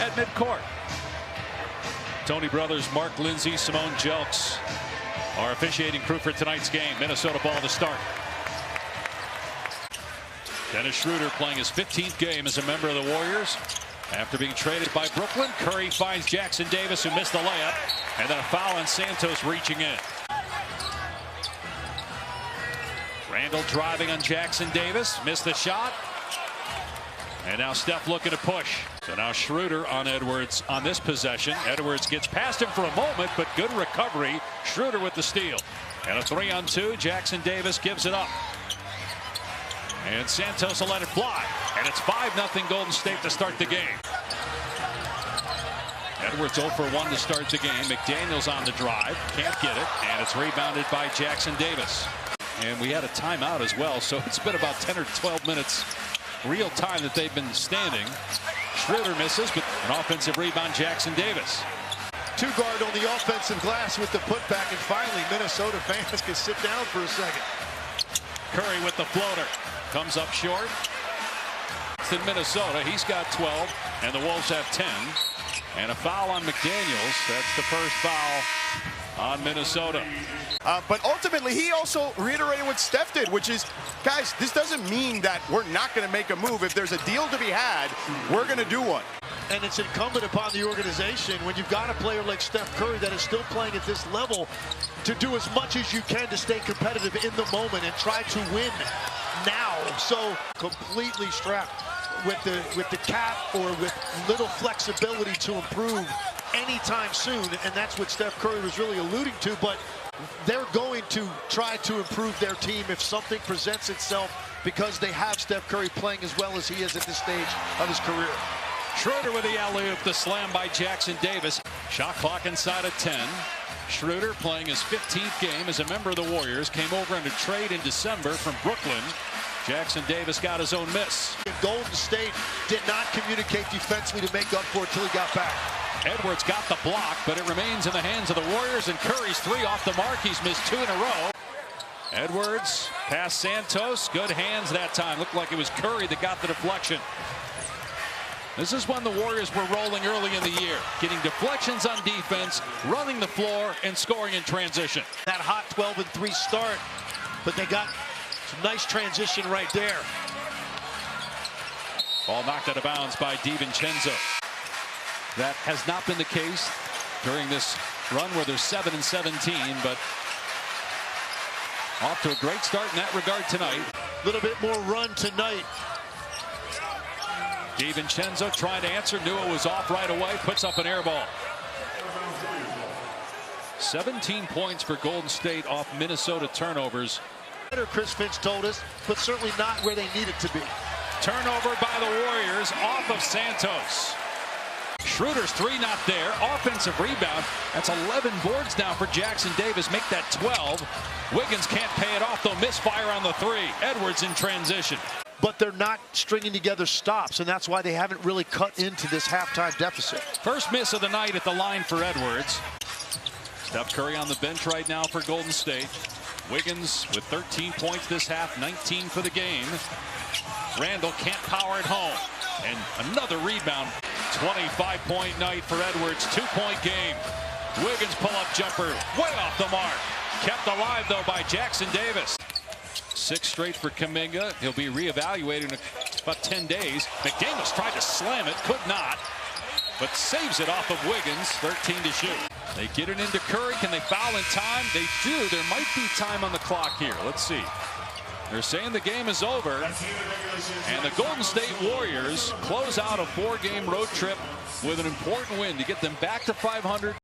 at midcourt. Tony Brothers, Mark Lindsay, Simone Jelks, our officiating crew for tonight's game. Minnesota ball to start. Dennis Schroeder playing his 15th game as a member of the Warriors. After being traded by Brooklyn, Curry finds Jackson-Davis, who missed the layup, and then a foul on Santos reaching in. Randall driving on Jackson-Davis, missed the shot. And now Steph looking to push. So now Schroeder on Edwards on this possession. Edwards gets past him for a moment, but good recovery. Schroeder with the steal. And a 3-on-2. Jackson-Davis gives it up. And Santos will let it fly. And it's 5-0 Golden State to start the game. Edwards 0 for 1 to start the game. McDaniels on the drive. Can't get it. And it's rebounded by Jackson-Davis. And we had a timeout as well, so it's been about 10 or 12 minutes real time that they've been standing. Schroeder misses, but an offensive rebound, Jackson-Davis. Two guard on the offensive glass with the putback, and finally Minnesota fans can sit down for a second. Curry with the floater. Comes up short. It's in Minnesota. He's got 12, and the Wolves have 10. And a foul on McDaniels. That's the first foul on Minnesota. But ultimately, he also reiterated what Steph did, which is, guys, this doesn't mean that we're not going to make a move. If there's a deal to be had, we're going to do one. And it's incumbent upon the organization, when you've got a player like Steph Curry that is still playing at this level, to do as much as you can to stay competitive in the moment and try to win now. So completely strapped with the cap or with little flexibility to improve anytime soon, and that's what Steph Curry was really alluding to. But they're going to try to improve their team if something presents itself, because they have Steph Curry playing as well as he is at this stage of his career. Schroeder with the alley-oop, the slam by Jackson-Davis. Shot clock inside of 10. Schroeder playing his 15th game as a member of the Warriors. Came over on a trade in December from Brooklyn. Jackson-Davis got his own miss. Golden State did not communicate defensively to make up for it until he got back. Edwards got the block, but it remains in the hands of the Warriors, and Curry's 3 off the mark. He's missed 2 in a row. Edwards past Santos. Good hands that time. Looked like it was Curry that got the deflection. This is when the Warriors were rolling early in the year, getting deflections on defense, running the floor, and scoring in transition. That hot 12-3 start, but they got some nice transition right there. Ball knocked out of bounds by DiVincenzo. That has not been the case during this run where they're 7-17, but off to a great start in that regard tonight. A little bit more run tonight. DiVincenzo trying to answer, knew it was off right away, puts up an air ball. 17 points for Golden State off Minnesota turnovers. Chris Finch told us, but certainly not where they need it to be. Turnover by the Warriors off of Santos. Schroeder's 3 not there. Offensive rebound. That's 11 boards now for Jackson-Davis. Make that 12. Wiggins can't pay it off, though. Misfire on the 3. Edwards in transition. But they're not stringing together stops, and that's why they haven't really cut into this halftime deficit. First miss of the night at the line for Edwards. Steph Curry on the bench right now for Golden State. Wiggins with 13 points this half, 19 for the game. Randall can't power it home. And another rebound. 25-point night for Edwards. 2-point game. Wiggins pull-up jumper way off the mark. Kept alive, though, by Jackson-Davis. 6 straight for Kuminga. He'll be reevaluated in about 10 days. McDaniels tried to slam it, could not, but saves it off of Wiggins. 13 to shoot. They get it into Curry. Can they foul in time? They do. There might be time on the clock here. Let's see. They're saying the game is over, and the Golden State Warriors close out a 4-game road trip with an important win to get them back to 500.